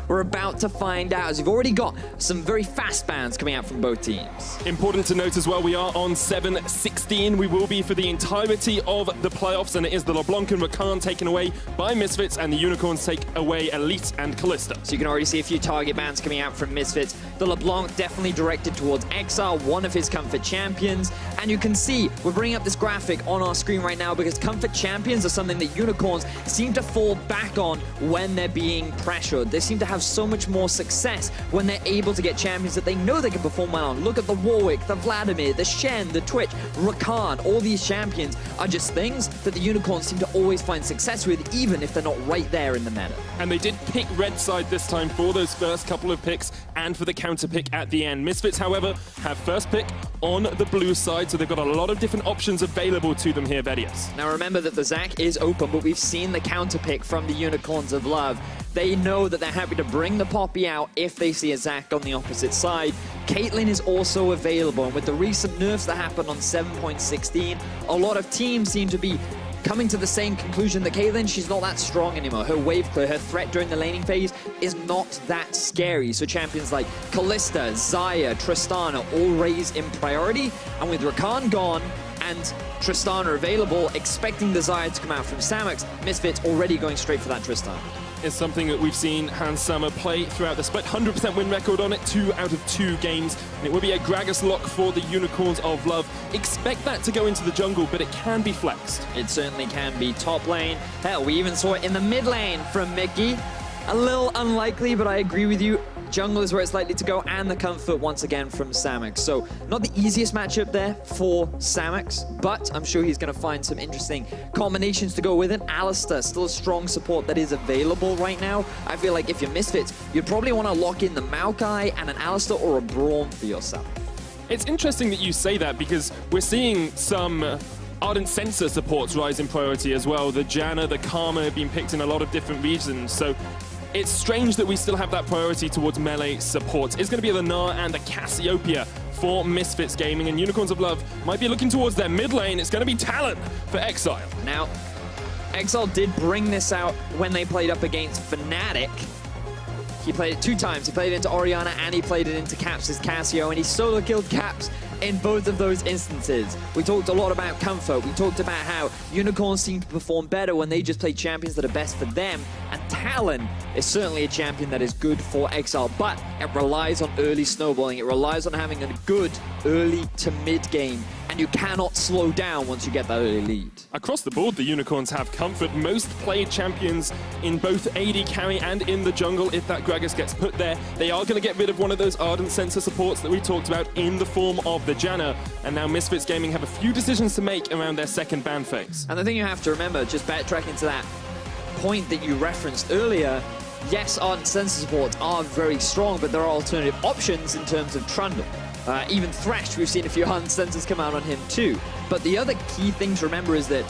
We're about to find out, as you've already got some very fast bans coming out from both teams. Important to note as well, we are on 7-16. We will be for the entirety of the playoffs, and it is the LeBlanc and Rakan taken away by Misfits, and the Unicorns take away Elite and Callista. So you can already see a few target bans coming out from Misfits. The LeBlanc definitely directed towards Exile, one of his comfort champions. And you can see, we're bringing up this graphic on our screen right now because comfort champions are something that Unicorns seem to fall back on when they're being pressured. They seem to have so much more success when they're able to get champions that they know they can perform well on. Look at the Warwick, the Vladimir, the Shen, the Twitch, Rakan. All these champions are just things that the Unicorns seem to always find success with, even if they're not right there in the meta. And they did pick red side this time for those first couple of picks and for the counter pick at the end. Misfits, however, have first pick on the blue side, so they've got a lot of different options available to them here, Vedius. Now remember that the Zac is open, but we've seen the counter pick from the Unicorns of Love. They know that they're happy to bring the Poppy out if they see a Zac on the opposite side. Caitlyn is also available, and with the recent nerfs that happened on 7.16, a lot of teams seem to be coming to the same conclusion that Caitlyn, she's not that strong anymore. Her wave clear, her threat during the laning phase is not that scary. So champions like Callista, Xayah, Tristana all raise in priority. And with Rakan gone and Tristana available, expecting the Xayah to come out from Samux, Misfits already going straight for that Tristana. Is something that we've seen Hans Summer play throughout the split. 100% win record on it, 2 out of 2 games. And it will be a Gragas lock for the Unicorns of Love. Expect that to go into the jungle, but it can be flexed. It certainly can be. Top lane. Hell, we even saw it in the mid lane from Mickey. A little unlikely, but I agree with you. Jungle is where it's likely to go, and the comfort once again from Samux. So not the easiest matchup there for Samux, but I'm sure he's going to find some interesting combinations to go with it. Alistar, still a strong support that is available right now. I feel like if you're Misfits, you'd probably want to lock in the Maokai and an Alistar or a Braum for yourself. It's interesting that you say that because we're seeing some Ardent Sensor supports rise in priority as well. The Janna, the Karma have been picked in a lot of different regions. So it's strange that we still have that priority towards melee support. It's going to be the Gnar and the Cassiopeia for Misfits Gaming, and Unicorns of Love might be looking towards their mid lane. It's going to be Talon for Exile. Now, Exile did bring this out when they played up against Fnatic. He played it 2 times. He played it into Orianna and he played it into Caps' Cassio, and he solo killed Caps in both of those instances. We talked a lot about comfort. We talked about how Unicorns seem to perform better when they just play champions that are best for them. And Talon is certainly a champion that is good for Exile, but it relies on early snowballing. It relies on having a good early to mid game, and you cannot slow down once you get that early lead. Across the board, the Unicorns have comfort. Most played champions in both AD carry and in the jungle. If that Gragas gets put there, they are going to get rid of one of those Ardent Sensor supports that we talked about in the form of the Janna. And now Misfits Gaming have a few decisions to make around their second ban phase. And the thing you have to remember, just backtracking to that point that you referenced earlier, yes, Ardent Sensor supports are very strong, but there are alternative options in terms of Trundle. Even Thresh, we've seen a few Ardent Sensors come out on him too. But the other key thing to remember is that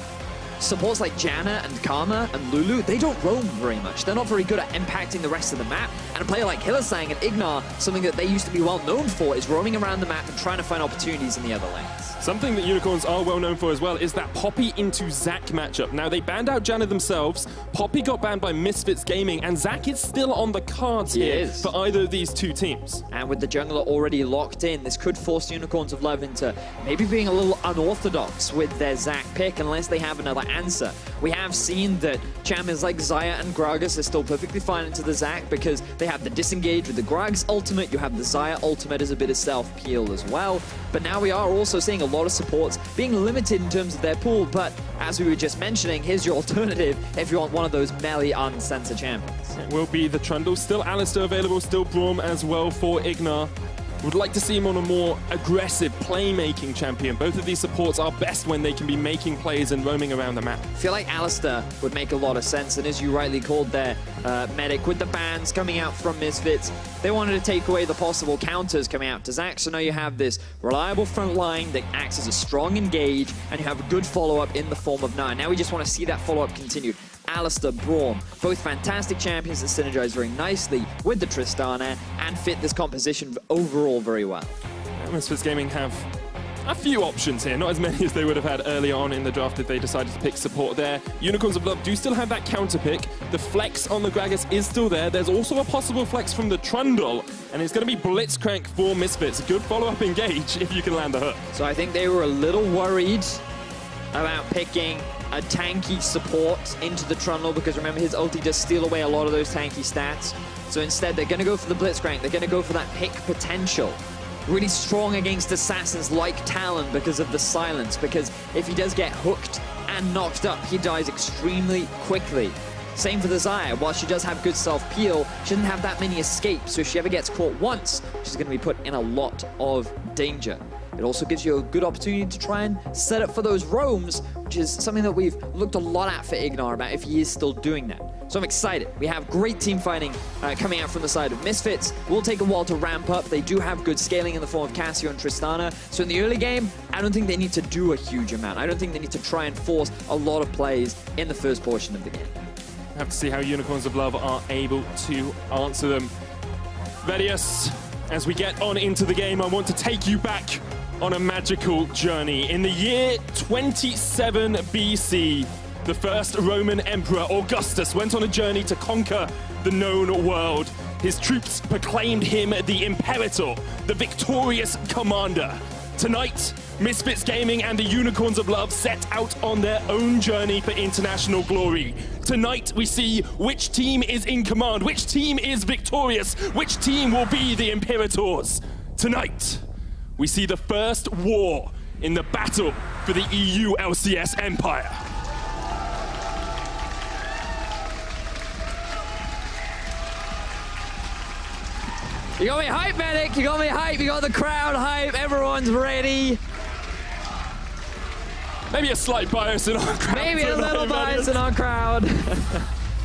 supports like Janna and Karma and Lulu, they don't roam very much. They're not very good at impacting the rest of the map. And a player like Hylissang and Ignar, something that they used to be well known for, is roaming around the map and trying to find opportunities in the other lanes. Something that Unicorns are well known for as well is that Poppy into Zac matchup. Now, they banned out Janna themselves. Poppy got banned by Misfits Gaming, and Zac is still on the cards here for either of these 2 teams. And with the jungler already locked in, this could force Unicorns of Love into maybe being a little unorthodox with their Zac pick unless they have another answer. We have seen that champions like Xayah and Gragas are still perfectly fine into the Zac because they have the disengage with the Gragas ultimate. You have the Xayah ultimate as a bit of self-peel as well. But now we are also seeing a lot of supports being limited in terms of their pool. But as we were just mentioning, here's your alternative if you want one of those melee unsensor champions. It will be the Trundle. Still Alistar available, still Braum as well for Ignar. Would like to see him on a more aggressive playmaking champion. Both of these supports are best when they can be making plays and roaming around the map. I feel like Alistar would make a lot of sense, and as you rightly called there, Medic, with the bans coming out from Misfits, they wanted to take away the possible counters coming out to Zac, so now you have this reliable front line that acts as a strong engage, and you have a good follow-up in the form of Gnar. Now we just want to see that follow-up continued. Alistar, Braum, both fantastic champions that synergize very nicely with the Tristana and fit this composition overall very well. Misfits Gaming have a few options here, not as many as they would have had earlier on in the draft if they decided to pick support there. Unicorns of Love do still have that counter pick. The flex on the Gragas is still there. There's also a possible flex from the Trundle, and it's going to be Blitzcrank for Misfits. Good follow-up engage if you can land the hook. So I think they were a little worried about picking a tanky support into the Trundle, because remember, his ulti does steal away a lot of those tanky stats. So instead, they're going to go for the Blitzcrank. They're going to go for that pick potential. Really strong against assassins like Talon because of the silence, because if he does get hooked and knocked up, he dies extremely quickly. Same for the Xayah. While she does have good self-peel, she doesn't have that many escapes, so if she ever gets caught once, she's going to be put in a lot of danger. It also gives you a good opportunity to try and set up for those roams, which is something that we've looked a lot at for Ignar about if he is still doing that. So I'm excited. We have great team fighting coming out from the side of Misfits. Will take a while to ramp up. They do have good scaling in the form of Cassio and Tristana. So in the early game, I don't think they need to do a huge amount. I don't think they need to try and force a lot of plays in the first portion of the game. Have to see how Unicorns of Love are able to answer them. Vedius, as we get on into the game, I want to take you back on a magical journey. In the year 27 BC, the first Roman Emperor, Augustus, went on a journey to conquer the known world. His troops proclaimed him the Imperator, the victorious commander. Tonight, Misfits Gaming and the Unicorns of Love set out on their own journey for international glory. Tonight, we see which team is in command, which team is victorious, which team will be the Imperators. Tonight, we see the first war in the battle for the EU LCS Empire. You got me hype, Medic. You got me hype. You got the crowd hype. Everyone's ready. Maybe a slight bias in our crowd. Maybe a little bias in our crowd.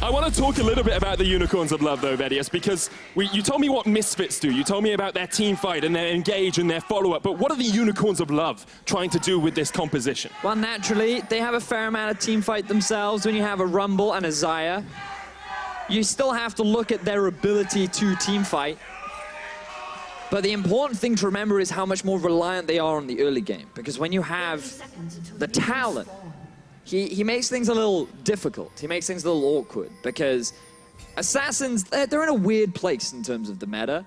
I want to talk a little bit about the Unicorns of Love, though, Vedius, because you told me what Misfits do. You told me about their team fight and their engage and their follow-up, but what are the Unicorns of Love trying to do with this composition? Well, naturally, they have a fair amount of team fight themselves. When you have a Rumble and a Xayah, you still have to look at their ability to team fight. But the important thing to remember is how much more reliant they are on the early game. Because when you have the Talon, he makes things a little difficult. He makes things a little awkward. Because assassins, they're in a weird place in terms of the meta.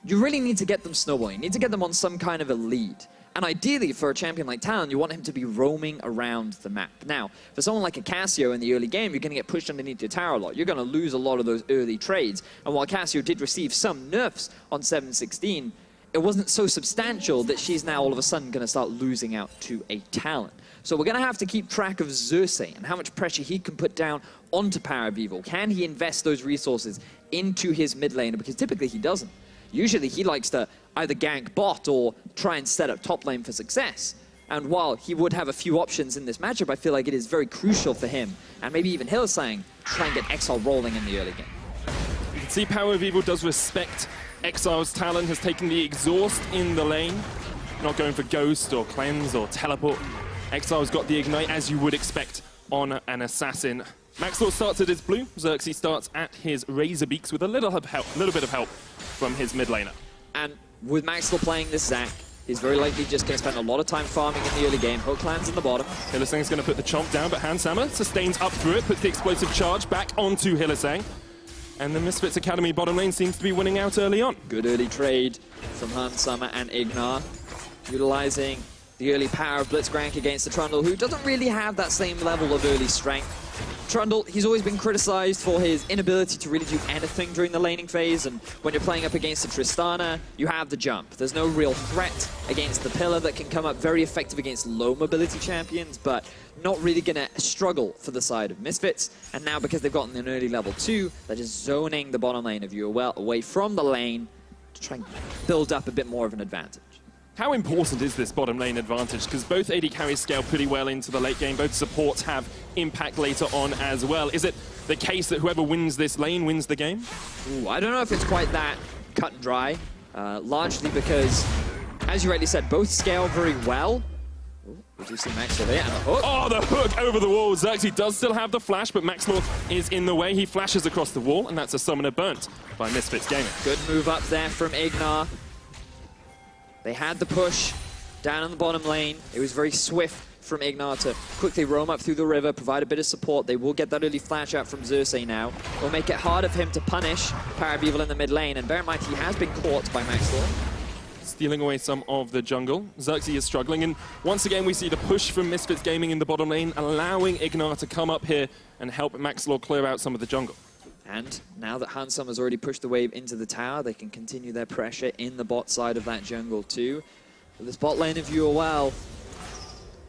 You really need to get them snowballing. You need to get them on some kind of a lead. And ideally, for a champion like Talon, you want him to be roaming around the map. Now, for someone like a Cassio in the early game, you're going to get pushed underneath your tower a lot. You're going to lose a lot of those early trades. And while Cassio did receive some nerfs on 7.16, it wasn't so substantial that she's now all of a sudden going to start losing out to a Talon. So we're going to have to keep track of Xerxes and how much pressure he can put down onto Power of Evil. Can he invest those resources into his mid laner? Because typically he doesn't. Usually he likes to either gank bot or try and set up top lane for success. And while he would have a few options in this matchup, I feel like it is very crucial for him, and maybe even Hillsang, to try and get Exile rolling in the early game. You can see Power of Evil does respect Exile's Talon, has taken the Exhaust in the lane. Not going for Ghost or Cleanse or Teleport. Exile's got the Ignite, as you would expect on an Assassin. Maxlord starts at his blue, Xerxes starts at his Razorbeaks with a little bit of help from his mid laner. And with Maxwell playing this Zac, he's very likely just going to spend a lot of time farming in the early game. Hook lands in the bottom. Hylissang's going to put the chomp down, but Hanshammer sustains up through it, puts the explosive charge back onto Hylissang. And the Misfits Academy bottom lane seems to be winning out early on. Good early trade from Hanshammer and Ignar, utilizing the early power of Blitzcrank against the Trundle, who doesn't really have that same level of early strength. Trundle, he's always been criticized for his inability to really do anything during the laning phase, and when you're playing up against a Tristana, you have the jump. There's no real threat against the pillar that can come up, very effective against low mobility champions, but not really gonna struggle for the side of Misfits. And now because they've gotten an early level 2, they're just zoning the bottom lane of UOL away from the lane to try and build up a bit more of an advantage. How important is this bottom lane advantage? Because both AD carries scale pretty well into the late game. Both supports have impact later on as well. Is it the case that whoever wins this lane wins the game? Ooh, I don't know if it's quite that cut and dry. Largely because, as you rightly said, both scale very well. Ooh, we do see Maxwell there, and a hook. Oh, the hook over the wall. Xerxes does still have the flash, but Maxlord is in the way. He flashes across the wall, and that's a summoner burnt by Misfits Gaming. Good move up there from Ignar. They had the push down in the bottom lane. It was very swift from Ignar to quickly roam up through the river, provide a bit of support. They will get that early flash out from Xerxes now. It'll make it harder for him to punish Power of Evil in the mid lane, and bear in mind he has been caught by Maxwell. Stealing away some of the jungle. Xerxes is struggling, and once again we see the push from Misfits Gaming in the bottom lane, allowing Ignar to come up here and help Maxlor clear out some of the jungle. And now that Hansam has already pushed the wave into the tower, they can continue their pressure in the bot side of that jungle too. But this bot lane, if you are well,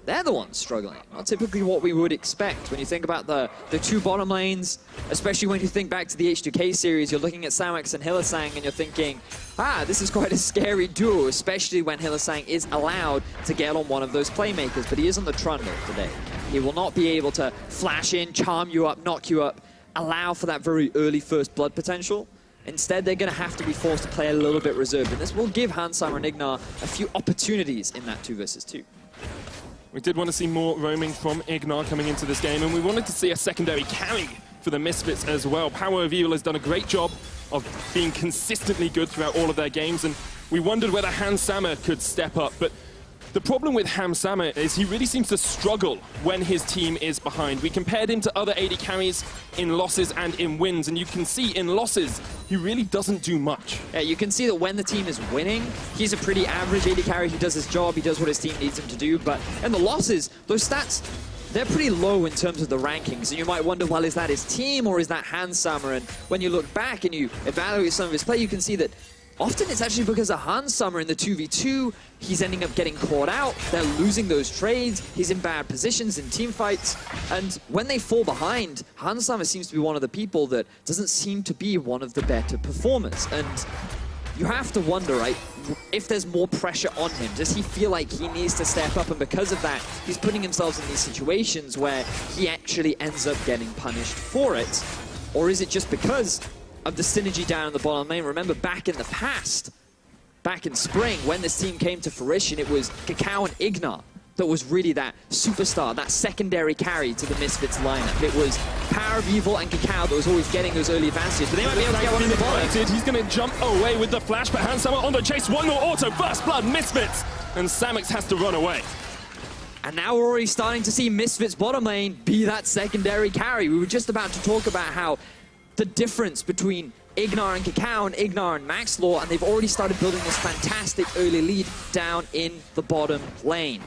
they're the ones struggling. Not typically what we would expect. When you think about the two bottom lanes, especially when you think back to the H2K series, you're looking at Samex and Hylissang and you're thinking, this is quite a scary duo, especially when Hylissang is allowed to get on one of those playmakers, but he is on the Trundle today. He will not be able to flash in, charm you up, knock you up, allow for that very early first blood potential. Instead, they're going to have to be forced to play a little bit reserved, and this will give Hansam and Ignar a few opportunities in that 2 versus 2. We did want to see more roaming from Ignar coming into this game, and we wanted to see a secondary carry for the Misfits as well. Power of Evil has done a great job of being consistently good throughout all of their games, and we wondered whether Hansama could step up. But the problem with Hansama is he really seems to struggle when his team is behind. We compared him to other AD carries in losses and in wins, and you can see in losses, he really doesn't do much. Yeah, you can see that when the team is winning, he's a pretty average AD carry. He does his job, he does what his team needs him to do, but in the losses, those stats, they're pretty low in terms of the rankings, and you might wonder, well, is that his team or is that Hansama? And when you look back and you evaluate some of his play, you can see that often it's actually because of Hansama in the 2v2, he's ending up getting caught out, they're losing those trades, he's in bad positions in team fights, and when they fall behind, Hansama seems to be one of the people that doesn't seem to be one of the better performers. And you have to wonder, right, if there's more pressure on him, does he feel like he needs to step up, and because of that, he's putting himself in these situations where he actually ends up getting punished for it? Or is it just because of the synergy down in the bottom lane? Remember, back in the past, back in spring, when this team came to fruition, it was Kakao and Ignar that was really that superstar, that secondary carry to the Misfits lineup. It was Power of Evil and Kakao that was always getting those early advantages, but they might be able to get one in the bottom. He's going to jump away with the flash, but Hansama on the chase, one more auto, first blood, Misfits, and Samex has to run away. And now we're already starting to see Misfits bottom lane be that secondary carry. We were just about to talk about how the difference between Ignar and Kakao and Ignar and Maxlor, and they've already started building this fantastic early lead down in the bottom lane.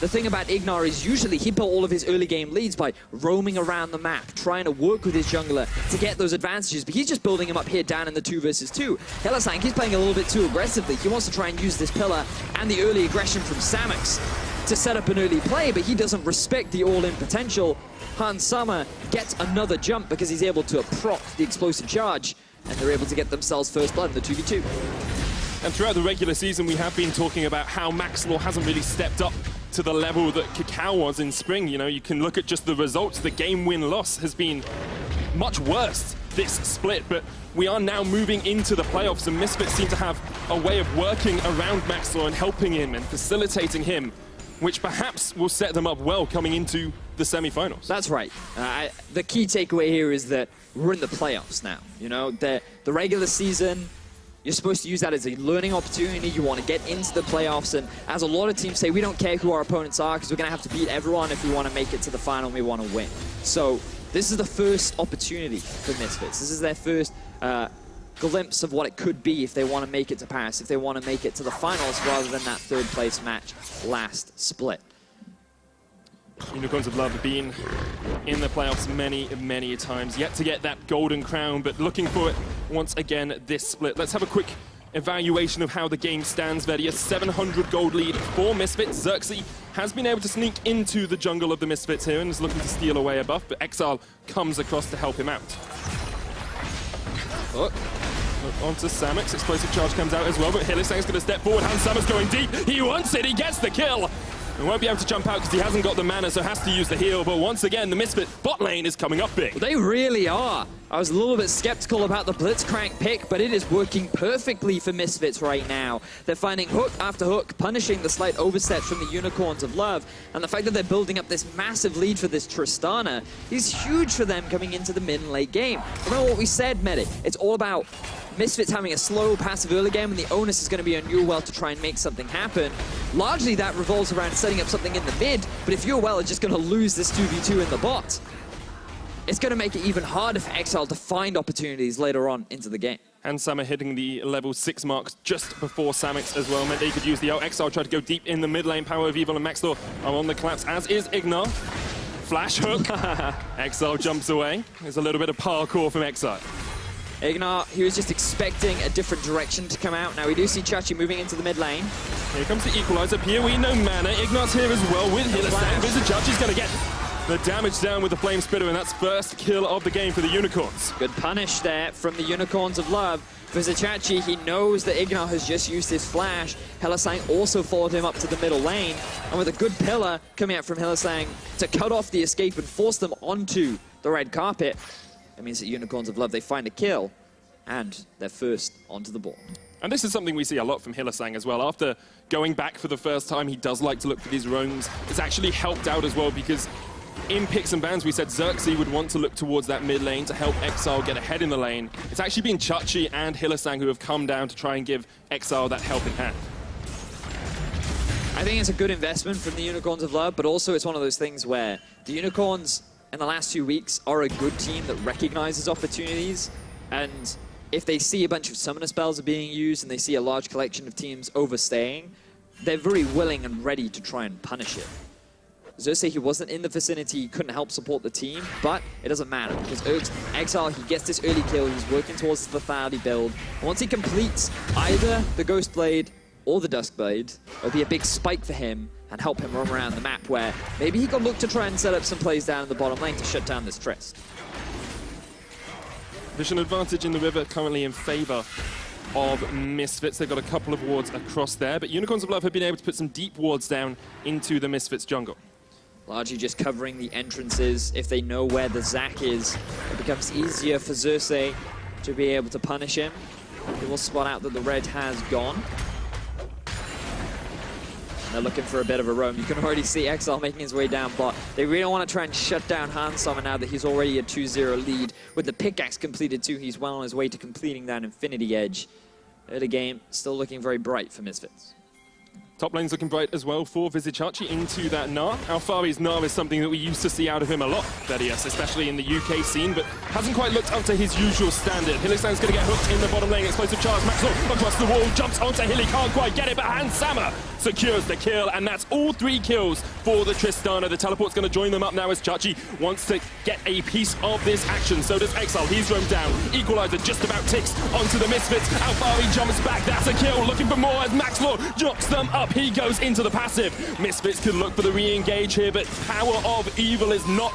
The thing about Ignar is usually he built all of his early game leads by roaming around the map, trying to work with his jungler to get those advantages, but he's just building him up here down in the 2 versus 2. Hylissang, he's playing a little bit too aggressively. He wants to try and use this pillar and the early aggression from Samex to set up an early play, but he doesn't respect the all-in potential. Hansama gets another jump because he's able to proc the explosive charge, and they're able to get themselves first blood in the 2v2. And throughout the regular season, we have been talking about how Maxlor hasn't really stepped up to the level that Kakao was in spring. You know, you can look at just the results. The game win-loss has been much worse this split, but we are now moving into the playoffs, and Misfits seem to have a way of working around Maxlor and helping him and facilitating him, which perhaps will set them up well coming into the semi-finals. That's right. The key takeaway here is that we're in the playoffs now. You know, the regular season, you're supposed to use that as a learning opportunity. You want to get into the playoffs, and as a lot of teams say, we don't care who our opponents are because we're going to have to beat everyone if we want to make it to the final and we want to win. So this is the first opportunity for Misfits. This is their first glimpse of what it could be if they want to make it to Paris, if they want to make it to the finals rather than that third place match last split. Unicorns of Love have been in the playoffs many, many times, yet to get that golden crown, but looking for it once again this split. Let's have a quick evaluation of how the game stands. Verdi, a 700 gold lead for Misfits. Xerxes has been able to sneak into the jungle of the Misfits here and is looking to steal away a buff, but Exile comes across to help him out. Look onto Samex, explosive charge comes out as well, but Hylissang's going to step forward. Hansama's going deep, he wants it, he gets the kill! And won't be able to jump out because he hasn't got the mana, so has to use the heal. But once again, the Misfit bot lane is coming up big. They really are. I was a little bit skeptical about the Blitzcrank pick, but it is working perfectly for Misfits right now. They're finding hook after hook, punishing the slight oversteps from the Unicorns of Love. And the fact that they're building up this massive lead for this Tristana is huge for them coming into the mid and late game. Remember what we said, Medic? It's all about Misfits having a slow, passive early game, and the onus is going to be on Urwell to try and make something happen. Largely that revolves around setting up something in the mid, but if Urwell is just going to lose this 2v2 in the bot, it's going to make it even harder for Exile to find opportunities later on into the game. And Sama hitting the level 6 marks just before Samix as well, meant they could use the ult. Exile tried to go deep in the mid lane. Power of Evil and Maxthor are on the collapse, as is Ignar. Flash hook. Exile jumps away. There's a little bit of parkour from Exile. Ignar, he was just expecting a different direction to come out. Now we do see Chachi moving into the mid lane. Here comes the equalizer. Here we know mana. Ignar's here as well with Hillisang. Chachi's going to get the damage down with the Flame Spitter, and that's first kill of the game for the Unicorns. Good punish there from the Unicorns of Love. For Zachachi, he knows that Ignar has just used his flash. Hillisang also followed him up to the middle lane. And with a good pillar coming out from Hillisang to cut off the escape and force them onto the red carpet, that means that Unicorns of Love, they find a kill, and they're first onto the board. And this is something we see a lot from Hillisang as well. After going back for the first time, he does like to look for these roams. It's actually helped out as well, because in picks and bans, we said Xerxes would want to look towards that mid lane to help Exile get ahead in the lane. It's actually been Chachi and Hillisang who have come down to try and give Exile that helping hand. I think it's a good investment from the Unicorns of Love, but also it's one of those things where the Unicorns in the last 2 weeks are a good team that recognizes opportunities, and if they see a bunch of summoner spells are being used and they see a large collection of teams overstaying, they're very willing and ready to try and punish it. Xerxes, he wasn't in the vicinity, he couldn't help support the team, but it doesn't matter, because Exile, he gets this early kill, he's working towards the lethality build. And once he completes either the Ghost Blade or the Dusk Blade, it'll be a big spike for him and help him roam around the map, where maybe he could look to try and set up some plays down in the bottom lane to shut down this Trist. Vision advantage in the river currently in favor of Misfits. They've got a couple of wards across there, but Unicorns of Love have been able to put some deep wards down into the Misfits jungle. Largely just covering the entrances. If they know where the Zac is, it becomes easier for Xerxes to be able to punish him. He will spot out that the red has gone. And they're looking for a bit of a roam. You can already see Exile making his way down bot. They really want to try and shut down Hansama now that he's already a 2-0 lead. With the pickaxe completed too, he's well on his way to completing that Infinity Edge. Early game, still looking very bright for Misfits. Top lane's looking bright as well for Vizicachi into that Gnar. Alfari's Gnar is something that we used to see out of him a lot, Thaddeus, especially in the UK scene, but hasn't quite looked up to his usual standard. Hillisang's going to get hooked in the bottom lane. Explosive charge, Maxwell across the wall, jumps onto Hilly, can't quite get it, but Hansama secures the kill, and that's all 3 kills for the Tristana. The teleport's going to join them up now as Chachi wants to get a piece of this action. So does Exile. He's roamed down. Equalizer just about ticks onto the Misfits. Alfari jumps back. That's a kill. Looking for more as Maxwell knocks them up. He goes into the passive. Misfits could look for the re-engage here, but Power of Evil is not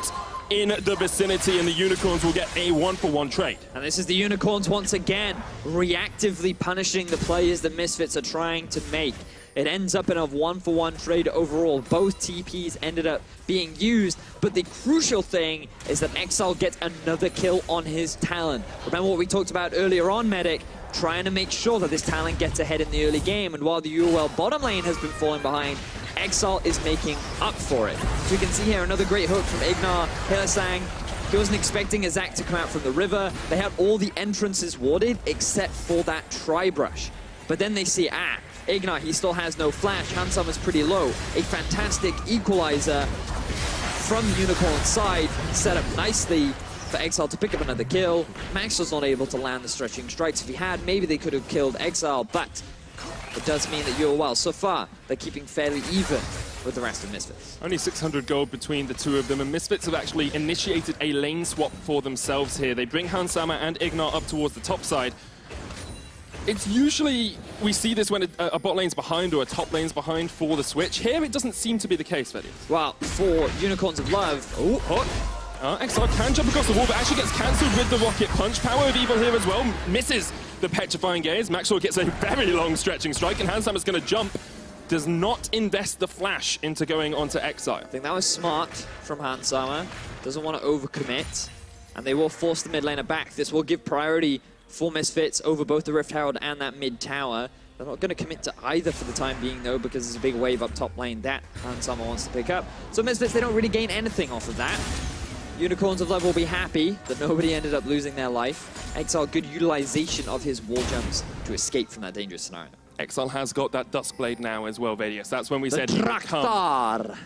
in the vicinity, and the Unicorns will get a 1-for-1 trade. And this is the Unicorns once again reactively punishing the players the Misfits are trying to make. It ends up in a 1-for-1 trade overall. Both TPs ended up being used, but the crucial thing is that Exile gets another kill on his Talon. Remember what we talked about earlier on, Medic? Trying to make sure that this Talon gets ahead in the early game, and while the Urwell bottom lane has been falling behind, Exile is making up for it. So we can see here another great hook from Ignar. Hillisang, he wasn't expecting a Zac to come out from the river. They had all the entrances warded except for that Tri-Brush. But then they see, Ignar, he still has no flash. Hansama's pretty low. A fantastic equalizer from the Unicorn side, set up nicely for Exile to pick up another kill. Max was not able to land the stretching strikes. If he had, maybe they could have killed Exile, but it does mean that Urwell, so far, they're keeping fairly even with the rest of Misfits. Only 600 gold between the two of them, and Misfits have actually initiated a lane swap for themselves here. They bring Hansama and Ignar up towards the top side. It's usually, we see this when a bot lane's behind or a top lane's behind for the switch. Here, it doesn't seem to be the case, Freddy. Well, for Unicorns of Love, Exile can jump across the wall, but actually gets cancelled with the rocket punch. Power of Evil here as well, misses the petrifying gaze. Maxwell gets a very long stretching strike, and Hansama's going to jump. Does not invest the flash into going onto Exile. I think that was smart from Hansama. Doesn't want to overcommit, and they will force the mid laner back. This will give priority for Misfits over both the Rift Herald and that mid tower. They're not going to commit to either for the time being, though, because there's a big wave up top lane that Hansama wants to pick up. So Misfits, they don't really gain anything off of that. Unicorns of Love will be happy that nobody ended up losing their life. Exile, good utilization of his wall jumps to escape from that dangerous scenario. Exile has got that Duskblade now as well, Vadius. That's when we said he would come. Traktar.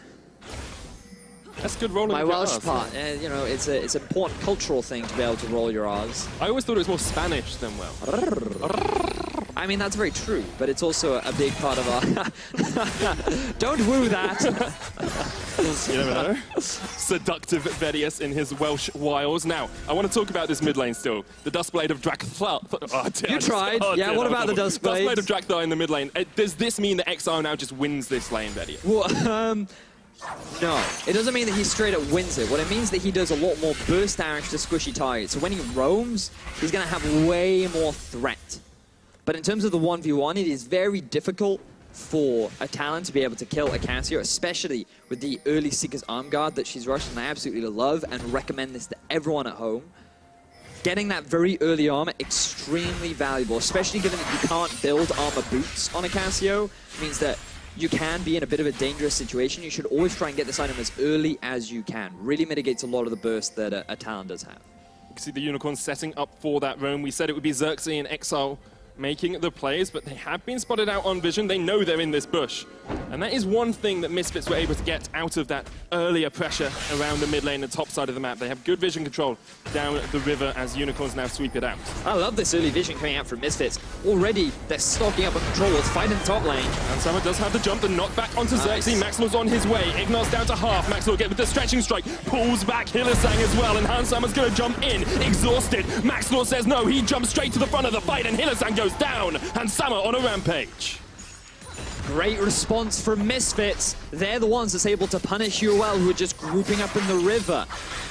That's good rolling. My Welsh part, you know, it's an important cultural thing to be able to roll your R's. I always thought it was more Spanish than Welsh. I mean, that's very true, but it's also a big part of our... Don't woo that! You never know. Seductive Vedius in his Welsh wiles. Now, I want to talk about this mid lane still. The Duskblade of Drakthar. You tried. Yeah, what about the Duskblade? Duskblade of Drakthar in the mid lane. Does this mean that Exile now just wins this lane, Vedius? Well, no, it doesn't mean that he straight up wins it. What it means is that he does a lot more burst damage to squishy targets. So when he roams, he's going to have way more threat. But in terms of the 1v1, it is very difficult for a Talon to be able to kill a Cassio, especially with the early Seeker's Arm Guard that she's rushed, and I absolutely love and recommend this to everyone at home. Getting that very early armor, extremely valuable, especially given that you can't build armor boots on a Cassio. It means that you can be in a bit of a dangerous situation. You should always try and get this item as early as you can. Really mitigates a lot of the burst that a Talon does have. You can see the Unicorns setting up for that roam. We said it would be Xerxes and Exile making the plays, but they have been spotted out on vision. They know they're in this bush. And that is one thing that Misfits were able to get out of that earlier pressure around the mid lane and top side of the map. They have good vision control down the river as Unicorns now sweep it out. I love this early vision coming out from Misfits. Already, they're stocking up on control. Let's fight in the top lane. And Summer does have the jump, the knockback onto Xerxes. Maxlor's on his way. Ignar's down to half. Maxlor get with the stretching strike. Pulls back Hylissang as well, and Hansammer's going to jump in, exhausted. Maxlor says no. He jumps straight to the front of the fight, and Hylissang goes down. And Summer on a rampage. Great response from Misfits. They're the ones that's able to punish UOL, who are just grouping up in the river.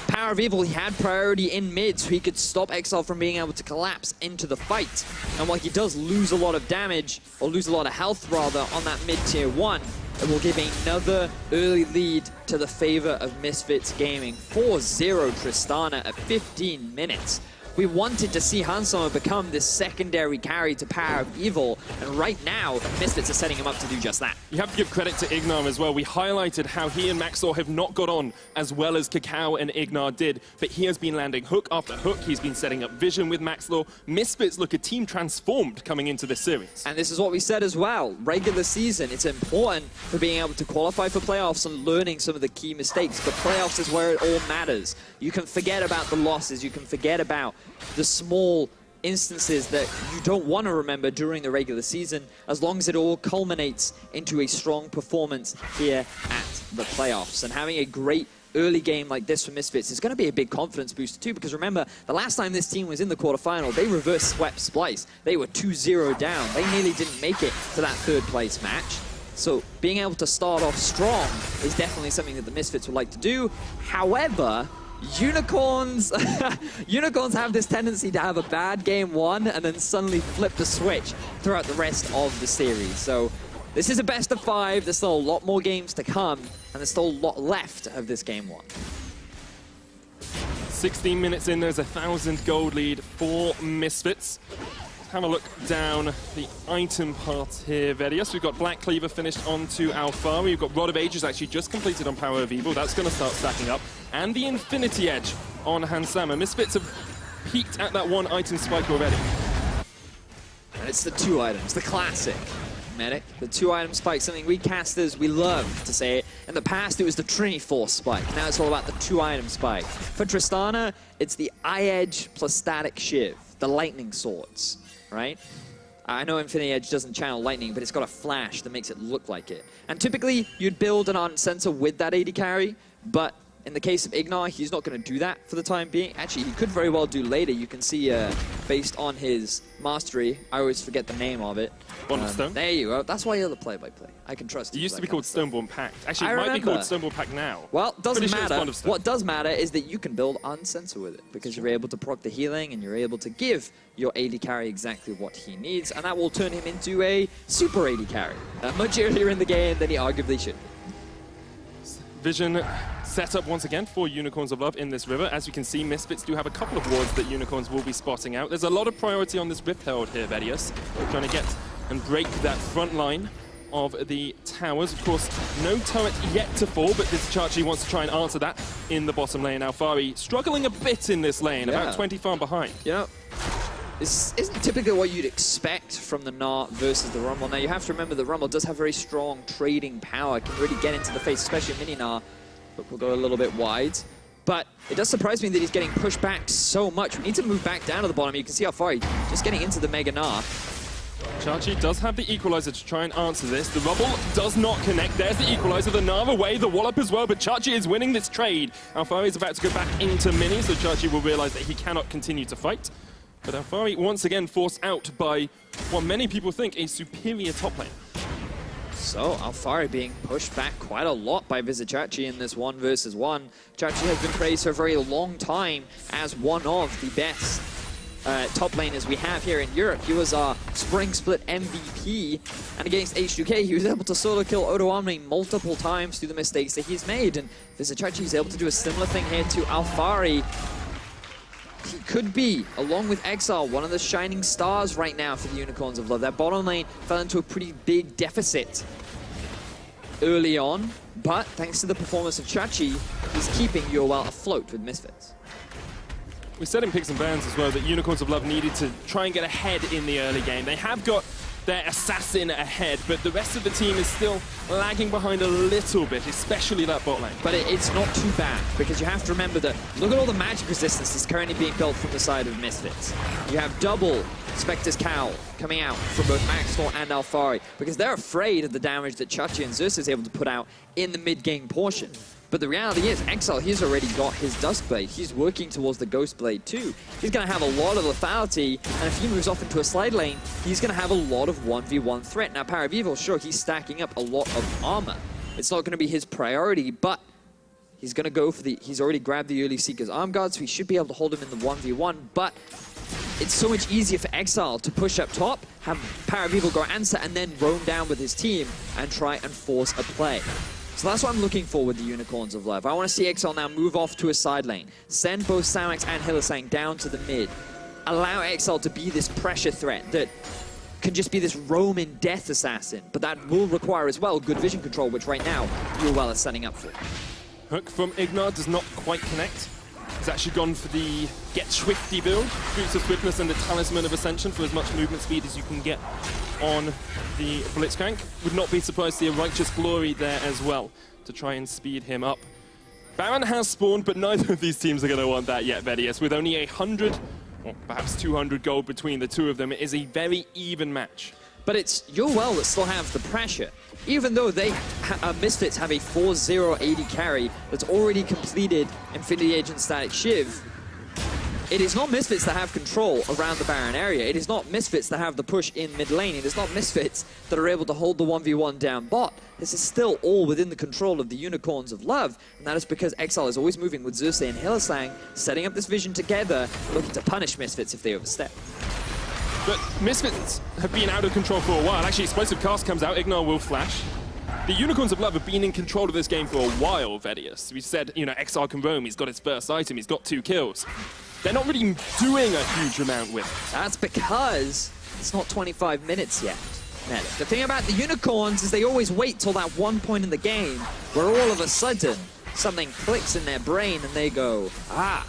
Power of Evil, he had priority in mid, so he could stop Exile from being able to collapse into the fight. And while he does lose a lot of damage, or lose a lot of health rather, on that mid-tier 1, it will give another early lead to the favor of Misfits Gaming. 4-0 Tristana at 15 minutes. We wanted to see Hansammer become this secondary carry to Power of Evil, and right now, Misfits are setting him up to do just that. You have to give credit to Ignar as well. We highlighted how he and Maxlor have not got on as well as Kakao and Ignar did, but he has been landing hook after hook. He's been setting up vision with Maxlor. Misfits look a team transformed coming into this series. And this is what we said as well. Regular season, it's important for being able to qualify for playoffs and learning some of the key mistakes, but playoffs is where it all matters. You can forget about the losses, you can forget about the small instances that you don't want to remember during the regular season, as long as it all culminates into a strong performance here at the playoffs. And having a great early game like this for Misfits is going to be a big confidence booster too, because remember, the last time this team was in the quarterfinal, they reverse swept Splice. They were 2-0 down. They nearly didn't make it to that third place match. So being able to start off strong is definitely something that the Misfits would like to do. However, Unicorns Unicorns have this tendency to have a bad game one and then suddenly flip the switch throughout the rest of the series. So this is a best of 5. There's still a lot more games to come, and there's still a lot left of this game one. 16 minutes in, there's a 1,000 gold lead for Misfits. Have a look down the item part here, Vedius. We've got Black Cleaver finished onto Alpha. We've got Rod of Ages actually just completed on Power of Evil. That's going to start stacking up. And the Infinity Edge on Hansammer. Misfits have peaked at that one item spike already. And it's the 2 items, the classic Medic. The 2 item spike, something we casters, we love to say it. In the past, it was the Trinity Force spike. Now it's all about the 2 item spike. For Tristana, it's the Eye Edge plus Static Shiv, the Lightning Swords. Right? I know Infinity Edge doesn't channel lightning, but it's got a flash that makes it look like it. And typically, you'd build an Ardent Sensor with that AD carry, but in the case of Ignar, he's not going to do that for the time being. Actually, he could very well do later. You can see, based on his mastery, I always forget the name of it. Bond of Stone? There you go. That's why you're the play-by-play. I can trust you. It used to be called Stoneborn Pact. Actually, it might be called Stoneborn Pact now. Well, doesn't matter. Sure what does matter is that you can build Ardent Sensor with it, because you're able to proc the healing, and you're able to give your AD carry exactly what he needs, and that will turn him into a super AD carry. Much earlier in the game than he arguably should be. Vision set up once again for Unicorns of Love in this river. As you can see, Misfits do have a couple of wards that Unicorns will be spotting out. There's a lot of priority on this Rift Herald here, Vedius. Trying to get and break that front line of the towers. Of course, no turret yet to fall, but Vizicachi wants to try and answer that in the bottom lane. Alfari struggling a bit in this lane, about 20 farm behind. Yeah. This isn't typically what you'd expect from the Gnar versus the Rumble. Now, you have to remember the Rumble does have very strong trading power, can really get into the face, especially Mini Gnar. But we'll go a little bit wide. But it does surprise me that he's getting pushed back so much. We need to move back down to the bottom. You can see how far he's just getting into the Mega Gnar. Chachi does have the equalizer to try and answer this. The Rubble does not connect. There's the equalizer, the Gnar away, the Wallop as well, but Chachi is winning this trade. Alfari is about to go back into Mini, so Chachi will realize that he cannot continue to fight. But Alfari once again forced out by what many people think a superior top lane. So, Alfari being pushed back quite a lot by Vizicachi in this 1 versus 1. Chachi has been praised for a very long time as one of the best top laners we have here in Europe. He was our Spring Split MVP, and against H2K, he was able to solo kill Odo Omni multiple times through the mistakes that he's made, and Vizicachi is able to do a similar thing here to Alfari. He could be, along with Exile, one of the shining stars right now for the Unicorns of Love. That bottom lane fell into a pretty big deficit early on, but thanks to the performance of Chachi, he's keeping UOL afloat with Misfits. We said in Picks and Bans as well that Unicorns of Love needed to try and get ahead in the early game. They have got their assassin ahead, but the rest of the team is still lagging behind a little bit, especially that bot lane. But it's not too bad, because you have to remember that look at all the magic resistance that's currently being built from the side of Misfits. You have double Spectre's Cowl coming out from both Maxtor and Alfari, because they're afraid of the damage that Chachi and Zeus is able to put out in the mid-game portion. But the reality is, Exile, he's already got his Duskblade. He's working towards the Ghostblade too. He's going to have a lot of lethality, and if he moves off into a slide lane, he's going to have a lot of 1v1 threat. Now, Power of Evil, sure, he's stacking up a lot of armor. It's not going to be his priority, but he's going to go for the... He's already grabbed the early Seeker's Arm Guard, so he should be able to hold him in the 1v1, but it's so much easier for Exile to push up top, have Power of Evil go answer, and then roam down with his team and try and force a play. So that's what I'm looking for with the Unicorns of Love. I want to see Exile now move off to a side lane, send both Samax and Hylissang down to the mid, allow Exile to be this pressure threat that can just be this roaming death assassin, but that will require as well good vision control, which right now UOL is setting up for. Hook from Ignar does not quite connect. He's actually gone for the Get Swifty build, Boots of Swiftness and the Talisman of Ascension for as much movement speed as you can get on the Blitzcrank. Would not be surprised to see a Righteous Glory there as well to try and speed him up. Baron has spawned, but neither of these teams are going to want that yet, Vedius. With only 100, or perhaps 200 gold between the two of them, it is a very even match. But it's UOL that still have the pressure. Even though they Misfits have a 4-0 AD carry that's already completed Infinity Agent Static Shiv, it is not Misfits that have control around the Baron area. It is not Misfits that have the push in mid lane. It is not Misfits that are able to hold the 1v1 down bot. This is still all within the control of the Unicorns of Love, and that is because Exile is always moving with Xerxes and Hylissang, setting up this vision together, looking to punish Misfits if they overstep. But Misfits have been out of control for a while. Actually, Explosive Cast comes out, Ignar will flash. The Unicorns of Love have been in control of this game for a while, Vedius. We said, you know, Exile can roam, he's got his first item, he's got 2 kills. They're not really doing a huge amount with it. That's because it's not 25 minutes yet. Medic. The thing about the Unicorns is they always wait till that one point in the game where all of a sudden something clicks in their brain and they go, ah,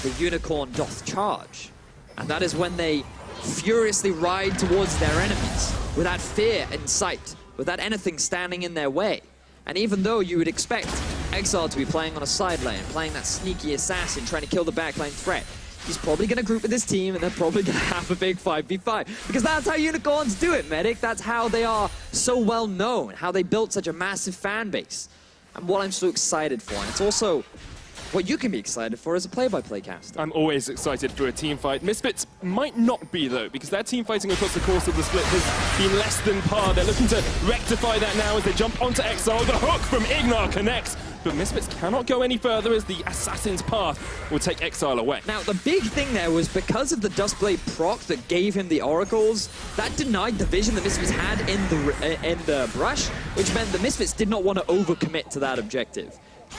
the Unicorn doth charge. And that is when they furiously ride towards their enemies without fear in sight, without anything standing in their way. And even though you would expect Exile to be playing on a side lane, playing that sneaky assassin, trying to kill the backline threat, he's probably going to group with his team and they're probably going to have a big 5v5. Because that's how Unicorns do it, Medic. That's how they are so well known, how they built such a massive fan base. And what I'm so excited for. And it's also what you can be excited for as a play-by-play caster. I'm always excited for a team fight. Misfits might not be, though, because their team fighting across the course of the split has been less than par. They're looking to rectify that now as they jump onto Exile. The hook from Ignar connects, but Misfits cannot go any further as the Assassin's Path will take Exile away. Now, the big thing there was because of the Duskblade proc that gave him the Oracles, that denied the vision that Misfits had in the brush, which meant the Misfits did not want to overcommit to that objective.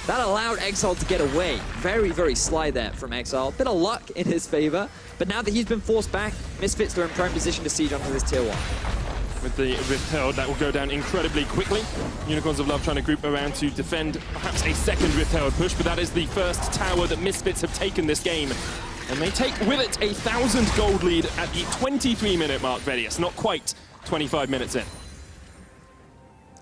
That allowed Exile to get away. Very, very sly there from Exile. Bit of luck in his favor, but now that he's been forced back, Misfits are in prime position to siege onto this tier 1. with the Rift Herald. That will go down incredibly quickly. Unicorns of Love trying to group around to defend perhaps a second Rift Herald push, but that is the first tower that Misfits have taken this game. And they take with it a 1,000 gold lead at the 23-minute mark, Vedius. Not quite 25 minutes in.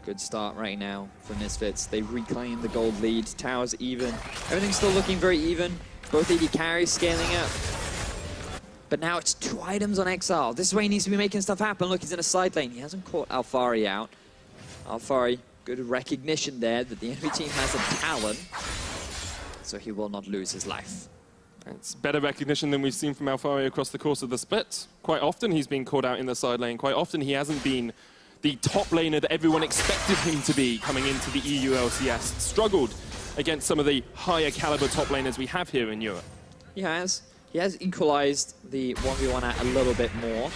Good start right now for Misfits. They reclaim the gold lead. Towers even. Everything's still looking very even. Both AD carries scaling up. But now it's 2 items on Exile. This is where he needs to be making stuff happen. Look, he's in a side lane. He hasn't caught Alphari out. Alphari, good recognition there that the enemy team has a Talon. So he will not lose his life. It's better recognition than we've seen from Alphari across the course of the split. Quite often he's been caught out in the side lane. Quite often he hasn't been the top laner that everyone expected him to be coming into the EU LCS. Struggled against some of the higher caliber top laners we have here in Europe. He has equalized the 1v1 a little bit more.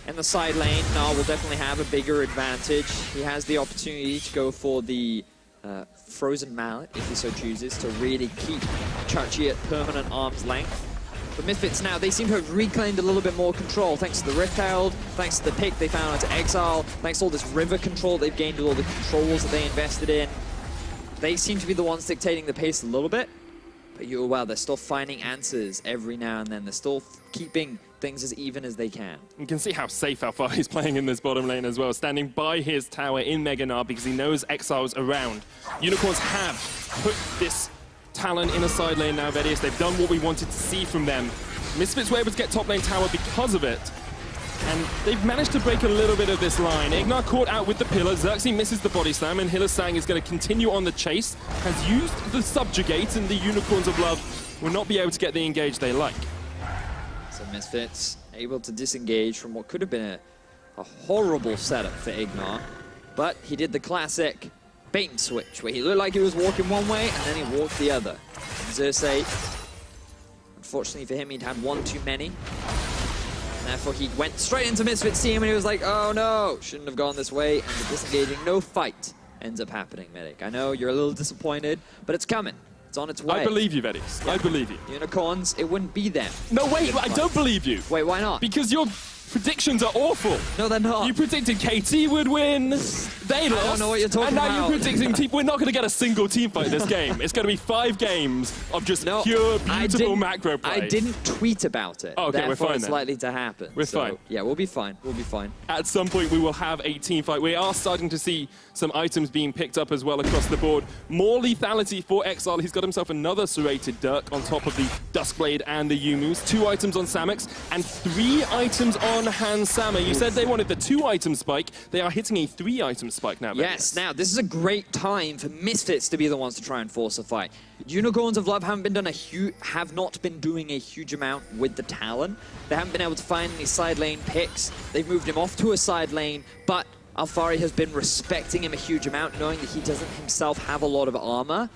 In the side lane, Gnar will definitely have a bigger advantage. He has the opportunity to go for the Frozen Mallet, if he so chooses, to really keep Chachi at permanent arm's length. But Misfits now, they seem to have reclaimed a little bit more control, thanks to the Rift Herald, thanks to the pick they found onto Exile, thanks to all this river control they've gained with all the controls that they invested in. They seem to be the ones dictating the pace a little bit, but you're aware they're still finding answers every now and then. They're still keeping things as even as they can. You can see how safe Alphari is playing in this bottom lane as well, standing by his tower in Mega Gnar because he knows Exile's around. Unicorns have put this Talon in a side lane now, Vedius. They've done what we wanted to see from them. Misfits were able to get top lane tower because of it. And they've managed to break a little bit of this line. Ignar caught out with the pillar. Xerxes misses the body slam, and Hylissang is going to continue on the chase. Has used the subjugate, and the Unicorns of Love will not be able to get the engage they like. So Misfits able to disengage from what could have been a horrible setup for Ignar. But he did the classic bait and switch, where he looked like he was walking one way, and then he walked the other. And Xerxes, unfortunately for him, he'd had one too many. And therefore, he went straight into Misfits' team, and he was like, oh no, shouldn't have gone this way. And the disengaging, no fight ends up happening, Medic. I know you're a little disappointed, but it's coming. It's on its way. I believe you, Vedius. Yeah. I believe you. Unicorns, it wouldn't be them. No, wait, I don't believe you. Wait, why not? Because your predictions are awful. No, they're not. You predicted KT would win. They lost. I don't know what you're talking about. And now you're predicting we're not going to get a single team fight this game. It's going to be 5 games of just pure, beautiful macro play. I didn't tweet about it. Oh, okay, we're fine it's then. likely to happen. We're fine. Yeah, we'll be fine. We'll be fine. At some point, we will have a team fight. We are starting to see some items being picked up as well across the board. More lethality for Exile. He's got himself another serrated Dirk on top of the Duskblade and the Yumus. 2 items on Samix and 3 items on Hans Sama. You said they wanted the 2-item spike. They are hitting a 3-item spike now. Yes, now this is a great time for Misfits to be the ones to try and force a fight. Unicorns of Love have not been doing a huge amount with the Talon. They haven't been able to find any side lane picks. They've moved him off to a side lane, but Alphari has been respecting him a huge amount, knowing that he doesn't himself have a lot of armor.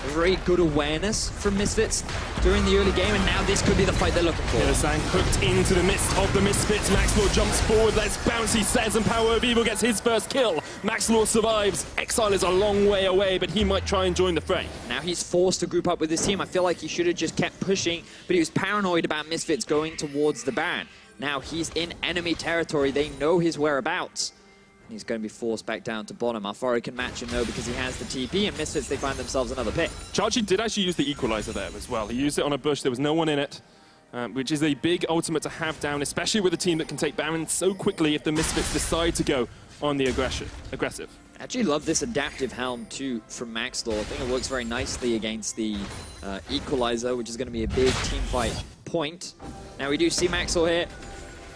A very good awareness from Misfits during the early game, and now this could be the fight they're looking for. Hylissang hooked into the midst of the Misfits. Maxlore jumps forward, lets bounce, he says, and Power of Evil gets his first kill. Maxlore survives. Exile is a long way away, but he might try and join the fray. Now he's forced to group up with his team. I feel like he should have just kept pushing, but he was paranoid about Misfits going towards the Baron. Now he's in enemy territory. They know his whereabouts. He's going to be forced back down to bottom. Alphari can match him, though, because he has the TP, and Misfits, they find themselves another pick. Chachi did actually use the equalizer there as well. He used it on a bush. There was no one in it, which is a big ultimate to have down, especially with a team that can take Baron so quickly if the Misfits decide to go on the aggressive. I actually love this adaptive helm, too, from Maxlore. I think it works very nicely against the equalizer, which is going to be a big team fight point. Now, we do see Maxlore here.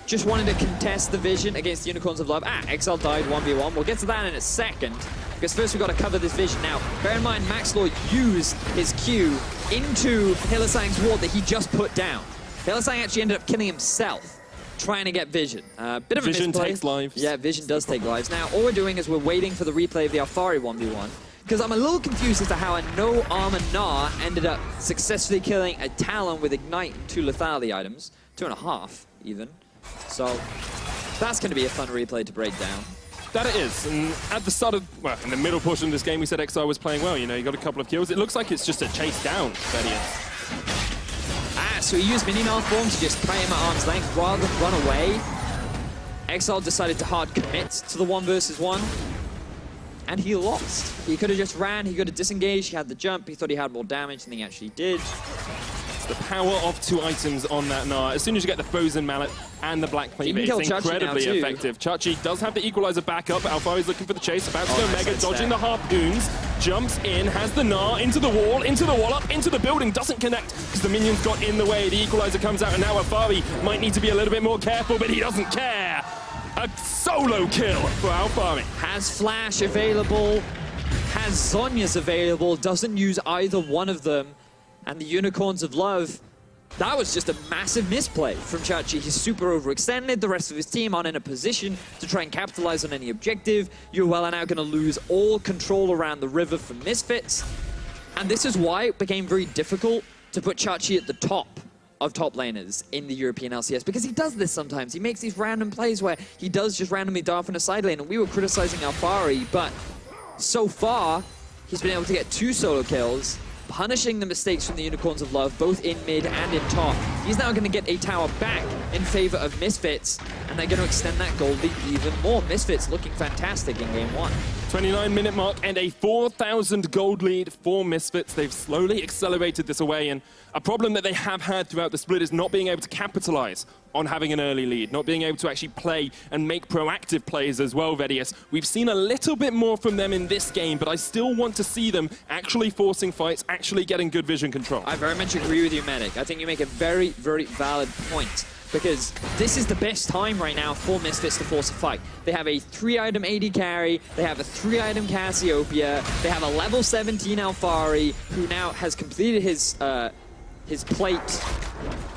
Just wanted to contest the vision against the Unicorns of Love. Exile died 1v1. We'll get to that in a second, because first we've got to cover this vision. Now, bear in mind, Maxlore used his Q into Hylissang's ward that he just put down. Hylissang actually ended up killing himself, trying to get vision. Bit of a Vision misplay. takes lives. Yeah, vision does take lives. Now, all we're doing is we're waiting for the replay of the Alphari 1v1, because I'm a little confused as to how a no-armor Gnar ended up successfully killing a Talon with Ignite and 2 lethality items. 2.5, even. So that's going to be a fun replay to break down. That it is. And at the start of, well, in the middle portion of this game, we said Exile was playing well. You know, he got a couple of kills. It looks like it's just a chase down, Vedius. So he used mini Gnar form to just cut him at arm's length rather than run away. Exile decided to hard commit to the 1 versus 1. And he lost. He could have just ran, he could have disengaged, he had the jump, he thought he had more damage than he actually did. It's the power of 2 items on that Gnar. As soon as you get the Frozen Mallet and the Black Cleaver, it's incredibly effective. Chachi does have the Equalizer back up. Alphari's looking for the chase, about to go Mega, dodging the Harpoons, jumps in, has the Gnar, into the wall up, into the building, doesn't connect because the minions got in the way. The Equalizer comes out, and now Alphari might need to be a little bit more careful, but he doesn't care. A solo kill for Alphari. Has Flash available, has Zhonya's available, doesn't use either one of them. And the Unicorns of Love, that was just a massive misplay from Chachi. He's super overextended, the rest of his team aren't in a position to try and capitalize on any objective. Yuwell are now going to lose all control around the river for Misfits. And this is why it became very difficult to put Chachi at the top of top laners in the European LCS, because he does this sometimes. He makes these random plays where he does just randomly die off in a side lane, and we were criticizing Alphari, but so far, he's been able to get 2 solo kills, punishing the mistakes from the Unicorns of Love, both in mid and in top. He's now going to get a tower back in favor of Misfits, and they're going to extend that gold lead even more. Misfits looking fantastic in game 1. 29-minute mark and a 4,000 gold lead for Misfits. They've slowly accelerated this away, and a problem that they have had throughout the split is not being able to capitalize on having an early lead, not being able to actually play and make proactive plays as well, Vedius. We've seen a little bit more from them in this game, but I still want to see them actually forcing fights, actually getting good vision control. I very much agree with you, Medic. I think you make a very, very valid point, because this is the best time right now for Misfits to force a fight. They have a 3-item AD carry, they have a 3-item Cassiopeia, they have a level 17 Alphari, who now has completed his plate.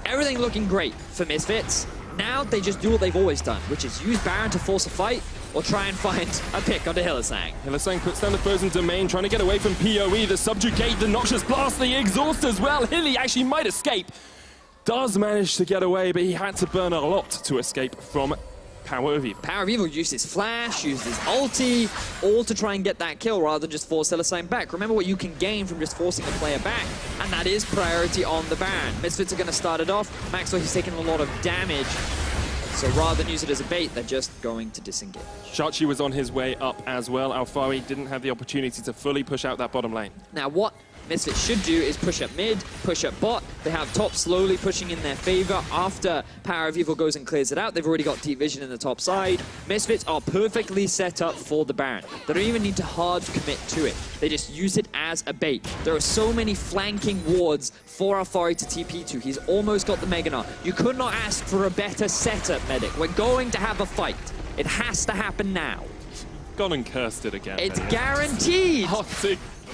Everything looking great for Misfits. Now they just do what they've always done, which is use Baron to force a fight, or try and find a pick onto Hylissang. Hylissang puts down the Frozen Domain, trying to get away from PoE, the Subjugate, the Noxious Blast, the Exhaust as well. Hilly actually might escape. Does manage to get away, but he had to burn a lot to escape from Power of Evil. Power of Evil used his flash, used his ulti, all to try and get that kill rather than just force Hylissang back. Remember what you can gain from just forcing a player back, and that is priority on the Baron. Misfits are going to start it off. Maxwell, he's taking a lot of damage, so rather than use it as a bait, they're just going to disengage. Chachi was on his way up as well. Alphari didn't have the opportunity to fully push out that bottom lane. Now what Misfits should do is push up mid, push up bot. They have top slowly pushing in their favor after Power of Evil goes and clears it out. They've already got deep vision in the top side. Misfits are perfectly set up for the Baron. They don't even need to hard commit to it. They just use it as a bait. There are so many flanking wards for Alphari to TP to. He's almost got the Mega Gnar. You could not ask for a better setup, Medic. We're going to have a fight. It has to happen now. Gone and cursed it again. It's guaranteed.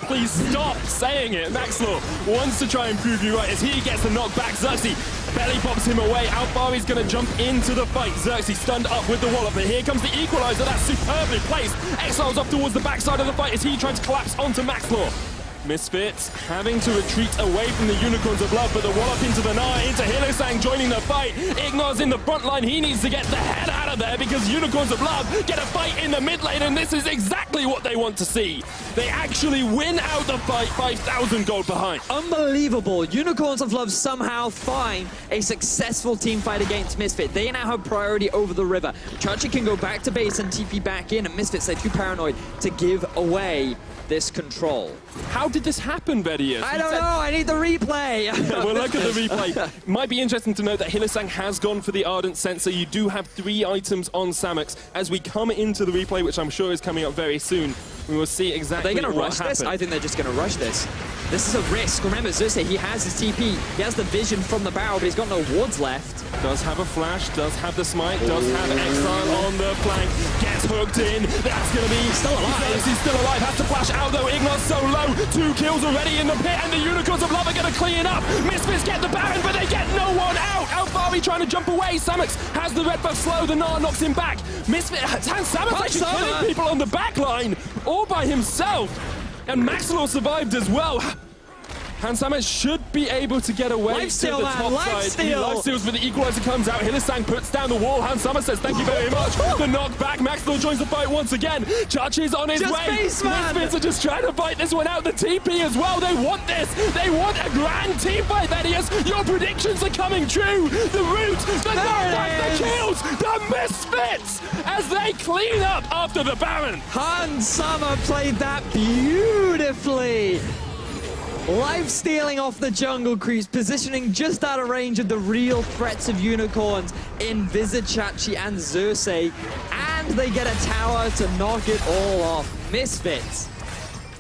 Please stop saying it. Maxlaw wants to try and prove you right as he gets the knockback. Xerxes belly pops him away. Alphari's going to jump into the fight. Xerxes stunned up with the wallop, but here comes the Equalizer. That's superbly placed. Exile's off towards the backside of the fight as he tries to collapse onto Maxlaw. Misfits having to retreat away from the Unicorns of Love, but the wallop into the Gnar, into Hylissang joining the fight. Ignor's in the front line. He needs to get the head out of there because Unicorns of Love get a fight in the mid lane, and this is exactly what they want to see. They actually win out the fight, 5,000 gold behind. Unbelievable. Unicorns of Love somehow find a successful team fight against Misfit. They now have priority over the river. Chachi can go back to base and TP back in, and Misfits, they're too paranoid to give away this control. How did this happen, Vedius? I don't know. I need the replay. We'll look at the replay. Might be interesting to note that Hylissang has gone for the Ardent Sensor. You do have 3 items on Samux. As we come into the replay, which I'm sure is coming up very soon, we will see exactly what happened. Are they going to rush this? I think they're just going to rush this. This is a risk. Remember, Xerxes, he has his TP. He has the vision from the barrel, but he's got no wards left. Does have a flash, does have the smite, does have Exile on the flank. Gets hooked in. That's going to be... Still alive. He's still alive. Has to flash out, though. Ignor's so low. 2 kills already in the pit, and the Unicorns of Love are going to clean up. Misfits get the Baron, but they get no one out. Alphari trying to jump away. Samux has the red buff slow. The Gnar knocks him back. Misfits... Samux actually killing people on the back line all by himself. And Maxlaw survived as well. Hansamet should be able to get away to the top side. He lifesteals, but the Equalizer comes out. Hylissang puts down the wall. Hansamet says thank you very much. The knockback. Maxlaw joins the fight once again. Chachi's on his way. Misfits are just trying to fight this one out. The TP as well. They want this. They want a grand team fight, Vedius. Your predictions are coming true. The root, the knockback, the kills. the Misfits as they clean up after the Baron. Hans Summer played that beautifully. Life stealing off the jungle creeps, positioning just out of range of the real threats of unicorns in Vizichachi and Xerxes, and they get a tower to knock it all off. Misfits.